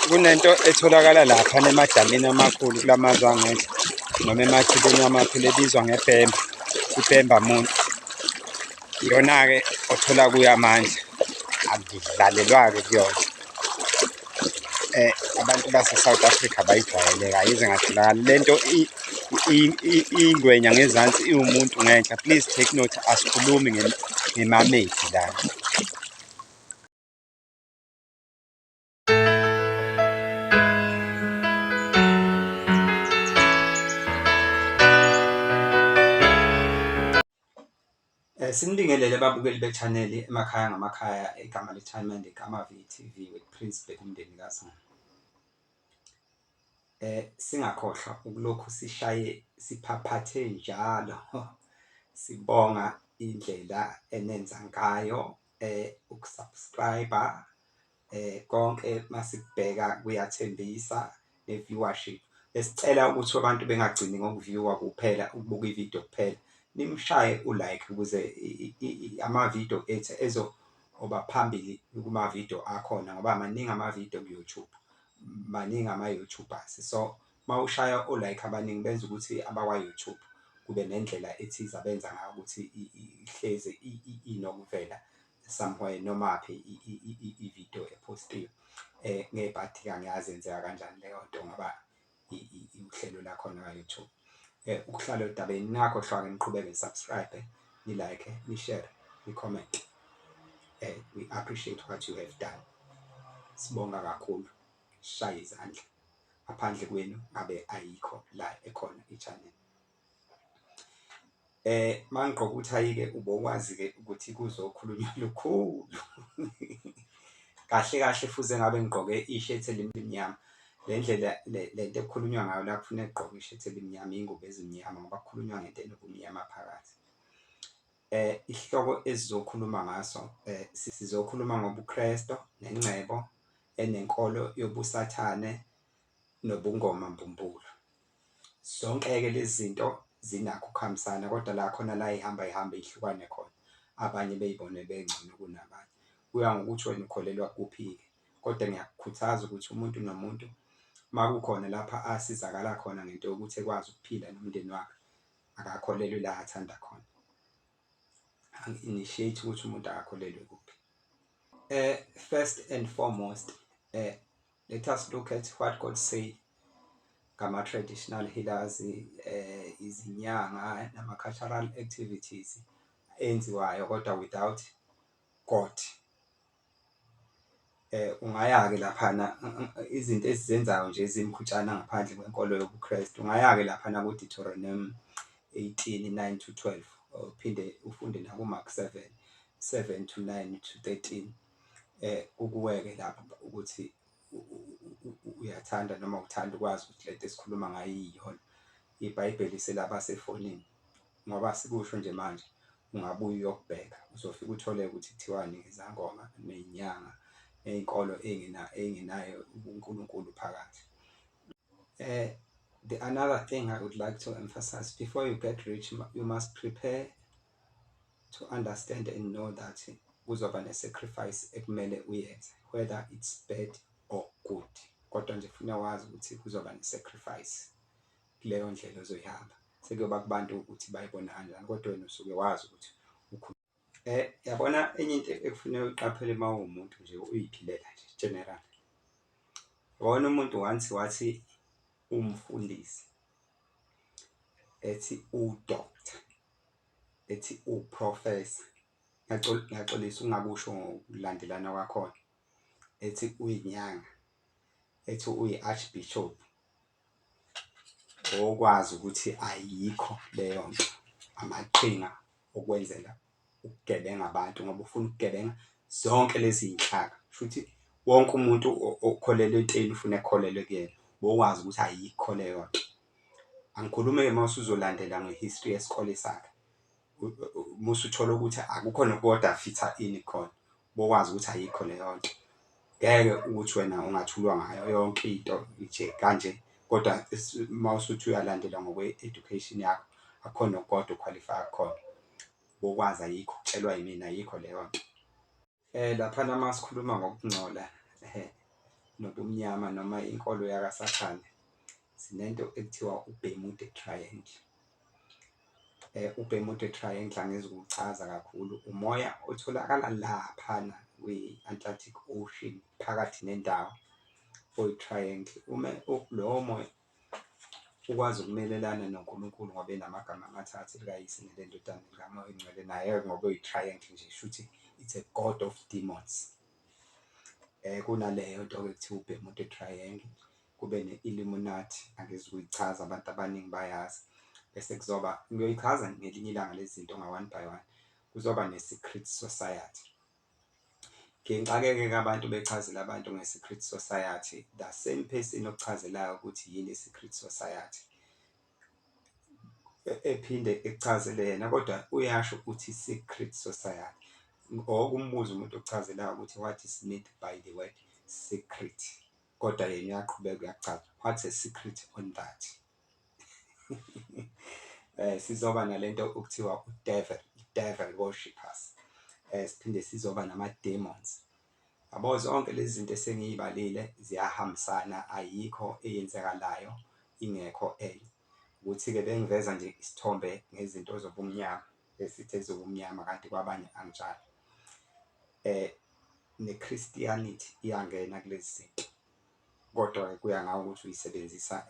Kunento etholakala lapha emadamini amakhulu kulamazwe angenhla noma emathileni amakhulu ebizwa ngebhemba, ibhemba muntu. Iyona-ke othola kuyo amandla, akudlalelwa-ke kuyona. Abantu base-South Africa bayijwayele yize ngatholakala le nto ingwenya ngezansi iwumuntu ngenhla. Please take note, asikhulumi ngemamedi lana. Sinibingelele ababukeli be-chaneli emakhaya ngamakhaya, igama le-Time VTV with Prince Bekumndeni kaZulu. Singakhohlwa ukulokhu siphaphathe njalo sibonga indlela enenza ngayo ukusubscribe konke masikubheka kuyathembisa ne-viewership. Esicela ukuthi abantu bengagcini ngokuviewa kuphela, ukubuka ividiyo kuphela, nimshaye u-like ukuze amavidiyo ethu ezoba phambili kumavidiyo akhona, ngoba maningi amavidiyo ku-YouTube, maningi ama-YouTubers. So mawushaya o-like abaningi benza ukuthi abakwa-YouTube kube nendlela ethize abenza ngayo ukuthi ihlezi inokuvela somewhere nomaphi ividiyo epostiwe. Ngebhathi angiyazi yenzeka kanjani leyo nto ngoba uhlelo lakhona ka-YouTube. Ukuhlala odabeni nakhohlwa-ke niqhubeke nisubscribe, ni-like, ni-share, ni-comment. We appreciate what you have done. Sibonga kakhulu, sishaye izandla. Ngaphandle kwenu ngabe ayikho la ekhona i-channel. Mangigqoka ukuthi-ke ubokwazi-ke ukuthi kuzokhulunywa lukhulu kahle kahle fuze ngabe ngigqoke ishethi elimnyama. Le ndlela lento ekukhulunywa ngayo la kufuneka egqoke ishethi elimnyama, iy'ngubo ezimnyama ngoba kukhulunywa ngento enobumnyama phakathi. Isihloko esizokhuluma ngaso, sizokhuluma ngobukresto, nengcebo, enenkolo yobusatane, nobungoma mbumbulu. Zonke-ke lezi zinto zinakho ukuhambisana, kodwa la khona la ihamba ihlukane khona, abanye beyibone bengcono kunabanye. Kuya ngokuthi wena ukholelwa kuphi-ke, kodwa ngiyakukhuthaza ukuthi umuntu nomuntu uma kukhona lapha asizakala khona ngento yokuthi ekwazi ukuphila nomndeni wakhe, akakholelwe la athanda khona. Angi-initiate ukuthi umuntu akakholelwe kuphi. First and foremost, let us look at what God say ngama-traditional healers, izinyanga nama-cultural activities enziwayo kodwa without God. Ungaya-ke laphana izinto esizenzayo nje ezimkhutshana ngaphandle kwenkolo yobukrestu, ungaya-ke laphana ku-Deuteronomy 18:9-12, uphinde ufunde naku-Mark 7:7-9-13. Ukuweke lapho ukuthi uyathanda noma uthanda ukwazi ukuthi lento esikhuluma ngayo iyona. IBhayibheli selapha sefonini ngoba sikusho nje manje, ungabuya uyokubheka uzofika uthole ukuthi kuthiwani izangoma ney'nyanga ney'nkolo engenayo uNkulunkulu phakathi. The another thing I would like to emphasize, before you get rich, you must prepare to understand and know that kuzoba ne-sacrifice ekumele uyenze, whether it's bad or good. Kodwa nje funa wazi ukuthi kuzoba ne-sacrifice kuleyo ndlela ozoyihamba. Sekuyoba kubantu ukuthi bayibona kanjani, kodwa wena usuke wazi ukuthi yabona enye into ekufuneka uyiqaphele uma uwumuntu nje uyiphilela nje general. Wona umuntu once wathi umfundisi, ethi udoctor, ethi uprofessor, ngiyaxolisa ungakusho ngokulandelana kwakhona, ethi uyinyanga, ethi uyi-archbishop, okwazi ukuthi ayikho leyo nto, amaqhinga okwenzela ukugebenga abantu ngoba ufuna ukugebenga zonke lezi iy'nhlaka. Shuthi wonke umuntu okholelwa entweni ufuna ekholelwe kuyena, bokwazi ukuthi ayikho leyo nto. Angikhulume-ke uma usuzolandela nge-history yesikole sakhe, musuthola ukuthi akukho nokukodwa fitha ini khona, bokwazi ukuthi ayikho leyo nto. Ngeke ukuthi wena ungathulwa ngayo yonke into nje kanje, kodwa uma usuthi uyalandela ngokwe-education yakho, akhona okukodwa ukhwalifaya khona, bokwazi ayikho, kutshelwa yimina ayikho leyo nto. Laphana uma sikhuluma ngokungcola, nobumnyama noma inkolo yakasathane sinento ekuthiwa uBermuda Triangle. uBermuda Triangle angizukuchaza kakhulu, umoya otholakala laphana kwi-Atlantic Ocean phakathi nendawo oyi-triangle. Lowo moya ukwazi ukumelelana noNkulunkulu ngoba enamagama amathathu, likayise nelendodana likamoya oyingcwele, naye ngoba uyi-triangle nje shuthi it's a god of demons. Kunaleyo nto-ke kuthiwa uBermuda Triangle, kube ne-Illuminati, angizukuyichaza abantu abaningi bayazi. Bese ngiyoyichaza ngelinye ilanga lezi zinto nga-one by one. Kuzoba ne-secret society. Ngiyengxake-ke abantu bechazela abantu nge-secret society, the same person okuchazelayo ukuthi yini i-secret society ephinde ekuchazele yena, kodwa uyasho ukuthi secret society. Okumbuza umuntu okuchazelayo ukuthi what is meant by the word secret, kodwa yena uyaqhubeka uyachaza what's a secret on that. Sizoba nalento okuthiwa devil worshippers. Siphinde sizoba nama-demons. Yabo, zonke lezi zinto esengiyibalile ziyahambisana, ayikho eyenzekalayo ingekho enye. Ukuthi-ke bengiveza nje isithombe ngezinto zobumnyama, esithi ezobumnyama kanti kwabanye anginjalo. Ne-Christianity iyangena kulezi zinto, kodwa kuya ngawe ukuthi uyisebenzisa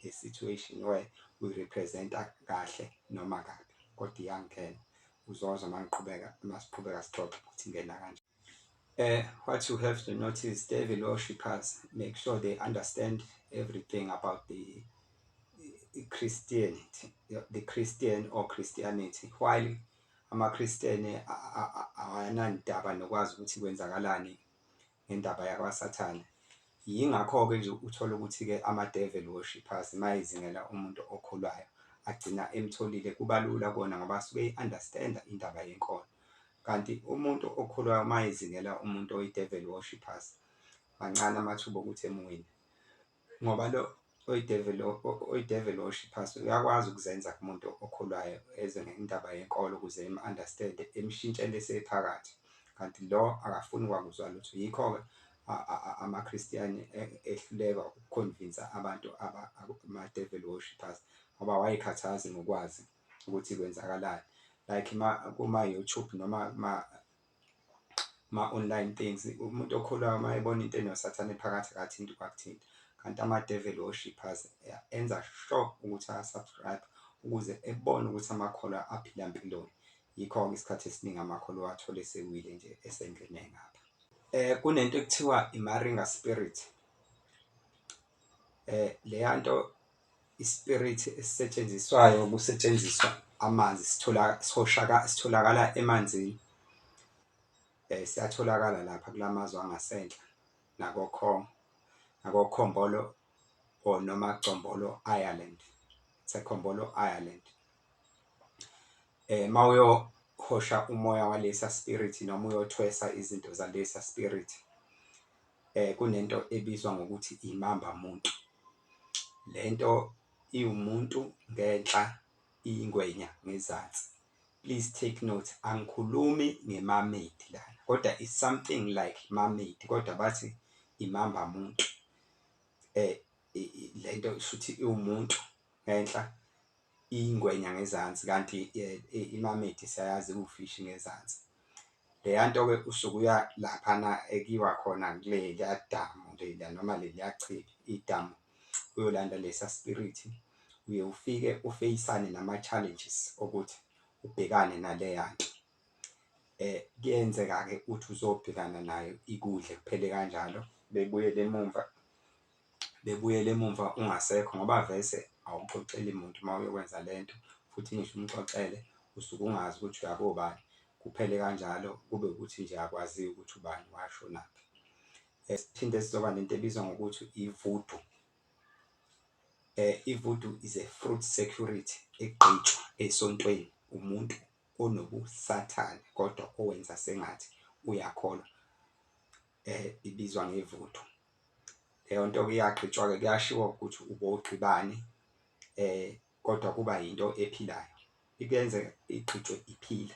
i-situation where uyi-represent-a kahle noma kabi, kodwa iyangena. Uzozwa masiqhubeka sixoxe ukuthi ingena kanje. What you have to notice, devil worshippers make sure they understand everything about the Christianity, the Christian or Christianity, while amaKhristiyane awanandaba nokwazi ukuthi kwenzakalani ngendaba yakwaSathane. Yingakho-ke nje uthola ukuthi-ke ama-devil worshippers mayizingela umuntu okholwayo agcina emtholile, kuba lula kona ngoba suke i-understand-a indaba yenkolo. Kanti umuntu okholwayo mayizingela umuntu oyi-devil worshippers, mancane amathuba okuthi emuwine, ngoba lo oyi-devil worshippers uyakwazi ukuzenza kumuntu okholwayo eze ngendaba yenkolo ukuze em-understand, emshintshele esephakathi. Kanti lo akafuni kwakuzwa lutho. Yikho-ke amaKhristiyane ehluleka ukukhonvinsa abantu ama-devil worshippers ngoba wayikhathazi ngokwazi ukuthi kwenzakalani. Like kuma-YouTube noma ma-online things, umuntu okholwayo uma ebona into enosathane phakathi akathinti kwakuthinta. Kanti ama-devil worshippers enza sure ukuthi aya-subscribe ukuze ebone ukuthi amakholwa aphila mpiloni. Yikho-ke isikhathi esiningi amakholwa athole esewile nje esengene ngapha. Kunento ekuthiwa i-Maringa spirit. Leya nto ispirit esisetshenziswayo, kusetshenziswa amanzi, sitholakala emanzini. Siyatholakala lapha kulamazwe angasendle nakoKhombolo or noma Combolo Ireland. Combolo Ireland. Mawuyohosha umoya walesa spirit noma uyothwesa izinto zalesa spirit, kunento ebizwa ngokuthi imamba muntu. Lento iwumuntu ngenhla, iyingwenya ngezansi. Please take note, angikhulumi nge-mermaid lana, kodwa it's something like mermaid, kodwa bathi imamba muntu. Lento shuthi iwumuntu ngenhla, iyingwenya ngezansi, kanti i-mermaid siyayazi iwufishi ngezansi. Leya nto-ke usuke uya laphana ekuyiwa khona kuleliya damu leliya noma leliya chibi, idamu, uyolanda lesa spirit, uye ufike ufeyisane nama-challenges ukuthi ubhekane naleya nto. Kuyenzeka-ke uthi uzobhekana nayo ikudle kuphele kanjalo, bebuyele emumva ungasekho ngoba vese awuxoxeli muntu uma uyokwenza lento, futhi ngisho umxoxele usuke ungazi ukuthi uyabobani, kuphele kanjalo, kube ukuthi nje akwaziyo ukuthi ubani washonaphi. Siphinde sizoba nento ebizwa ngokuthi i-voodoo. I-voodoo is a fruit security egqitshwa esontweni, umuntu onobusathane kodwa owenza sengathi uyakholwa, ibizwa nge-voodoo. Leyo nto-ke iyagqitshwa-ke, kuyashiwo ukuthi ubogqibani, kodwa kuba yinto ephilayo. Ikuyenzeka igqitshwe iphila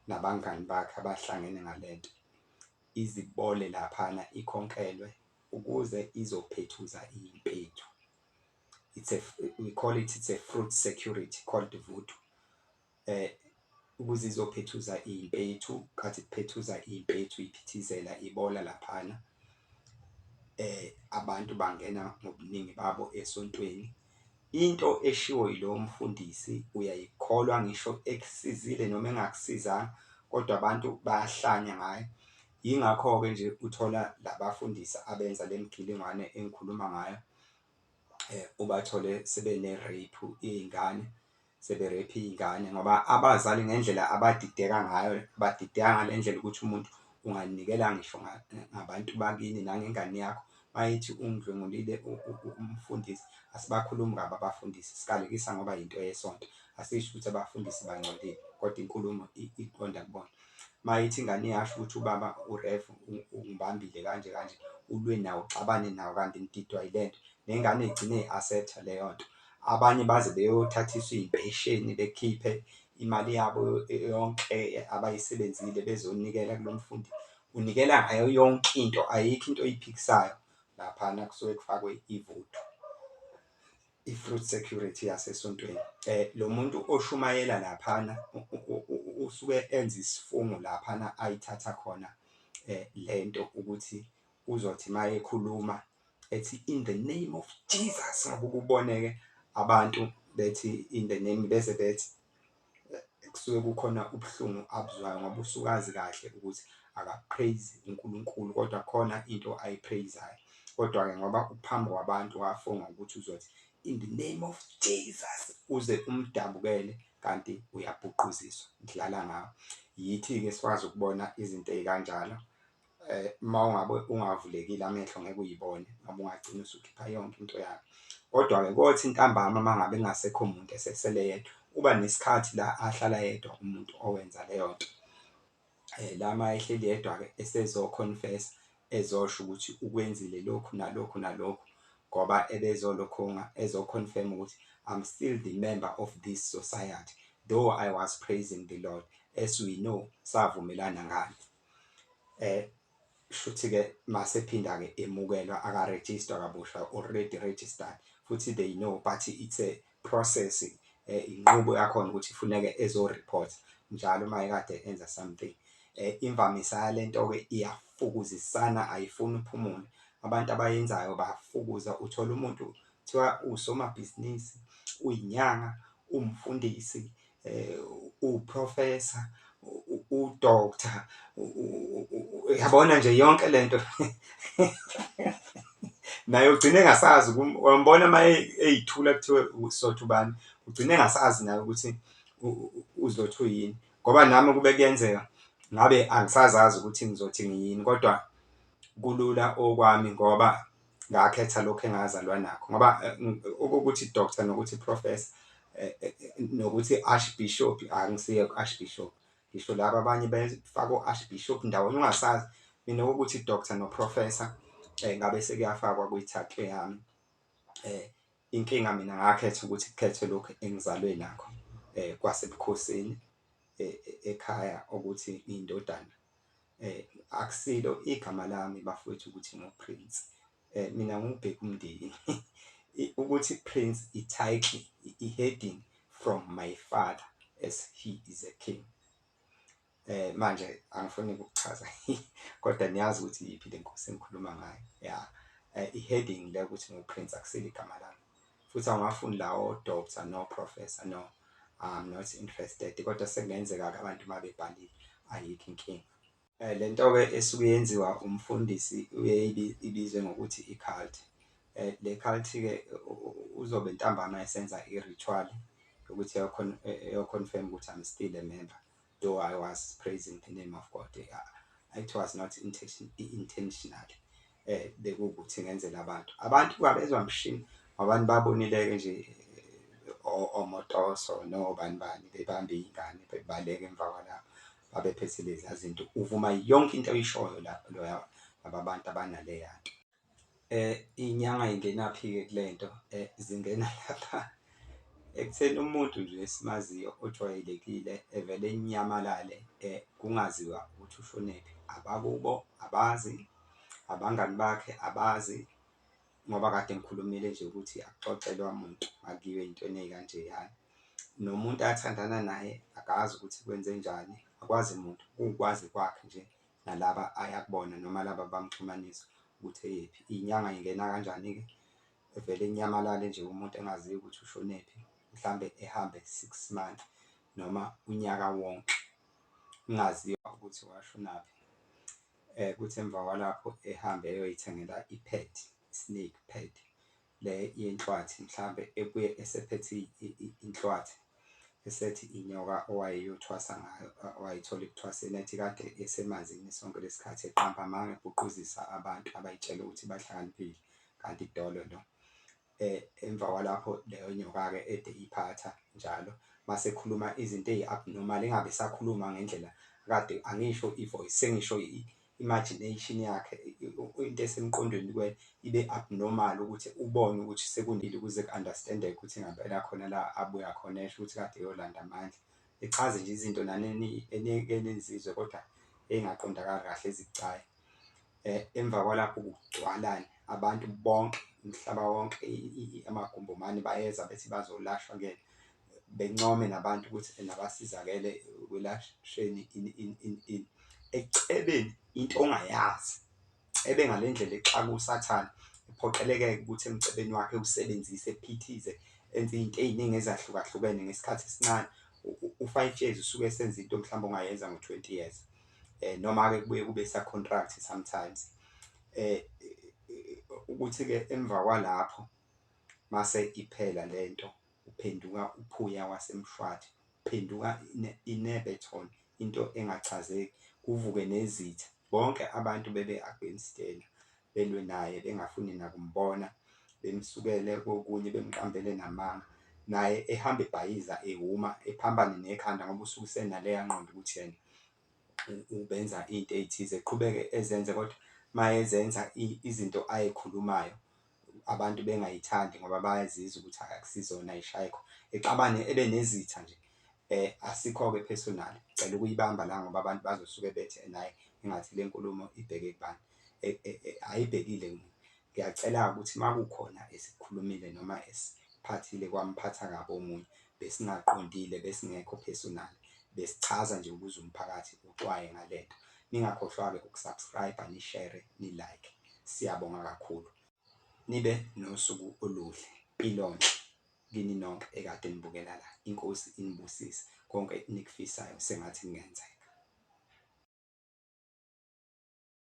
nabangani bakhe abahlangene ngalento. izibole laphana ikhonkelwe ukuze izophethuza iy'mpethu. We call it, it's a fruit security called voodoo. Ukuze izophethuza iy'mpethu, kathi kuphethuza iy'mpethu iphithizela ibola laphana. Abantu bangena ngobuningi babo esontweni. Into eshiwo yilowo mfundisi uyayikholwa ngisho ekusizile noma engakusizanga, kodwa abantu bayahlanya ngayo. Yingakho-ke nje uthola labafundisi abenza le mgilingwane engikhuluma ngayo, ubathole sebene-rape iy'ngane, sebe-rape iy'ngane ngoba abazali ngendlela abadideka ngayo, badideka ngale ndlela ukuthi umuntu unganikela ngisho ngabantu bakini nangengane yakho. Mayithi ungidlwengulile umfundisi, asibakhulumi kabi abafundisi, sikalekisa ngoba yinto yesonto. Asisho ukuthi abafundisi bangcolile, kodwa inkulumo iqonda kubona. Mayithi ingane yasho ukuthi ubaba uRef ungibambile kanje kanje, ulwe nawo, uxabane nawo, kanti nididwa yile nto, nengane igcine i-accept-a leyo nto. Abanye baze beyothathiswa iy'mpesheni, bekhiphe imali yabo yonke abayisebenzile bezonikela kulo mfundi. Unikela ngayo yonke into, ayikho into oyiphikisayo. Laphana kusuke kufakwe ivoodoo, i-fruit security yasesontweni. Lo muntu oshumayela laphana usuke enza isifungo laphana ayithatha khona le nto ukuthi uzothi uma ekhuluma ethi in the name of Jesus, ngoba kuboneke abantu bethi in the name, bese bethi kusuke kukhona ubuhlungu abuzwayo ngoba usukazi kahle ukuthi akapraise uNkulunkulu, kodwa khona into ayipraisayo. Kodwa-ke ngoba uphambi kwabantu wafunga ukuthi uzothi in the name of Jesus uze umdabukele, kanti uyabhuquziswa, kudlala ngawo. Yithi-ke sikwazi ukubona izinto ey'kanjalo. Uma ungabe ungavulekile amehlo ngeke uyibone, ngoba ungagcina usukhipha yonke into yakho. Kodwa-ke kothi ntambama uma ngabe kungasekho muntu esesele yedwa, uba nesikhathi la ahlala yedwa umuntu owenza leyo nto. Lama ehleli yedwa-ke esezokhonfesa, ezosho ukuthi ukwenzile lokhu nalokhu nalokhu, ngoba ebezolokhunga ezoconfirm ukuthi I'm still the member of this society, though I was praising the Lord. As we know, savumelana ngani. Shuthi-ke masephinda-ke emukelwa, aka-register kabusha, already registered, futhi they know, but it's a process. Inqubo yakhona ukuthi ifuneke ezo-report njalo uma ekade enza something. Imvamisa yale nto-ke iyafukuzisana, ayifuni uphumule. Abantu abayenzayo bafukuza, uthola umuntu kuthiwa usomabhizinisi, uyinyanga, umfundisi, uprofesa, udoctor, yabona nje yonke lento naye ugcine engasazi. Wambona uma eyithula kuthiwe sotha ubani, ugcine engasazi naye ukuthi uzothi uyini, ngoba nami kube kuyenzeka ngabe angisazazi ukuthi ngizothi ngiyini, kodwa kulula okwami ngoba ngakhetha lokho engazalwa nakho. Ngoba ukuthi doctor nokuthi professor nokuthi archbishop, angisiye ku-archbishop. Ngisho laba abanye befaka o-archbishop ndawonye ungasazi. Mina ukuthi doctor no-professor ngabe sekuyafakwa kwithakwe yami. Inkinga mina ngakhetha ukuthi kukhethwe lokhu engizalwe nakho kwasebukhosini ekhaya, ukuthi indodana. Akusilo igama lami bafowethu ukuthi ngu-Prince. Mina ngubheka umndeni ukuthi Prince i-title, i-heading from my father as he is a king. Manje angifuni ukuchaza kodwa niyazi ukuthi yiphi le nkosi engikhuluma ngayo. I-heading le ukuthi ngu-Prince akusilo igama lami, futhi angafuni lawo doctor no professor, no, I'm not interested. Kodwa sekungenzeka-ke abantu uma bebhalile, ayikho inkinga. Le nto-ke esuke yenziwa umfundisi uye ibizwe ngokuthi i-cult. Le cult-ke uzobe ntambama esenza i-ritual ukuthi eyo-confirm ukuthi I'm still a member, though I was praising the name of God. It was not intentional. Bekuwukuthi ngenzela abantu babezwa mshini, abantu babonile-ke nje omotoso nobani bani bebambe iy'ngane bebaleka emva kwalapho, babephethe lezi zinto. Uvuma yonke into oyishoyo laba abantu abanaleya nto. Iy'nyanga y'ngenaphi-ke kule nto? Zingena lapha ekutheni umuntu nje esimaziyo ojwayelekile evele enyamalale, kungaziwa ukuthi ushonephi, abakubo abazi, abangani bakhe abazi, ngoba kade ngikhulumile nje ukuthi akuxoxelwa muntu akiwe ey'ntweni ey'kanjeyana. Nomuntu athandana naye akazi ukuthi kwenzenjani, akwazi muntu, ukwazi kwakhe nje nalaba ayakubona noma laba bamxhumanisa ukuthi eyephi. Inyanga ingena kanjani-ke? Evele inyamalale nje umuntu engaziyo ukuthi ushonephi, mhlambe ehambe 6 months noma unyaka wonke ungaziwa ukuthi washonaphi. Kuthi emva kwalapho ehambe eyoyithengela i-pet, snake pet le yenhlwathi, mhlambe ebuye esephethe inhlwathi esethi inyoka owayeyothwasa ngayo, owayithola ekuthwaseni, ethi kade esemanzini sonke lesikhathi eqamba amanga ebhuquzisa abantu abayitshela ukuthi bahlakaniphile, kanti idolo lo. Emva kwalapho leyo nyoka-ke ede iphatha njalo mase ekhuluma izinto eyi-abnormal, engabe esakhuluma ngendlela kade, angisho i-voice, sengisho i-imagination yakhe, into esemqondweni ibe abnormal, ukuthi ubone ukuthi sekunile ukuze ku-understand-eke ukuthi ngempela khona la abuya khona, esho ukuthi kade eyolanda amandla. Echaze nje izinto nanini enizizwe kodwa ey'ngaqondakali kahle ezibucayi. Emva kwalapho kugcwalane abantu bonke, umhlaba wonke, amagumbumane bayeza bethi bazolashwa kuyena, bencome nabantu ukuthi nabasizakele ekwelashweni ecebeni into ongayazi, ebe ngale ndlela exaka usathane, ephoqeleke-ke ukuthi emcebeni wakhe ewusebenzise, ephithize, enze iy'nto ey'ningi ezahlukahlukene ngesikhathi esincane. U-5 years usuke esenza into mhlawumbe ongayenza ngo-20 years. Noma-ke kubuye kube sa-contract sometimes. Ukuthi-ke emva kwalapho mase iphela lento, uphenduka uphuya wasemshwathi, uphenduka inebethoni, into engachazeki, kuvuke nezitha. Bonke abantu bebe against yena, belwe naye, bengafuni nakumbona, bemsukele kokunye, bemqambele namanga, naye ehamba ebhayiza, ewuma, ephambane nekhanda ngoba usuke usenaleya ngqondo ukuthi yena ubenza into ey'thize, eqhubeke ezenze, kodwa mayezenza izinto ay'khulumayo abantu bengayithandi ngoba bayazizwa ukuthi akusizona ay'shayikho, exabane ebe nezitha nje. Asikho-ke personal, cela ukuyibamba la ngoba abantu bazosuke bethe naye engathi le nkulumo ibheke kubani, ayibhekile. Ngiyacela-ke ukuthi uma kukhona esikukhulumile noma esiphathile kwamphatha kabi omunye, besingaqondile, besingekho personal, besichaza nje ukuze umphakathi uxwaye ngalento. Ningakhohlwa-ke uku-subscribe-a, nishere, ni-like. Siyabonga kakhulu. Nibe nosuku oluhle, ilonke kini nonke ekade nibukela la. Inkosi inibusise, konke enikufisayo sengathi kungenzeka.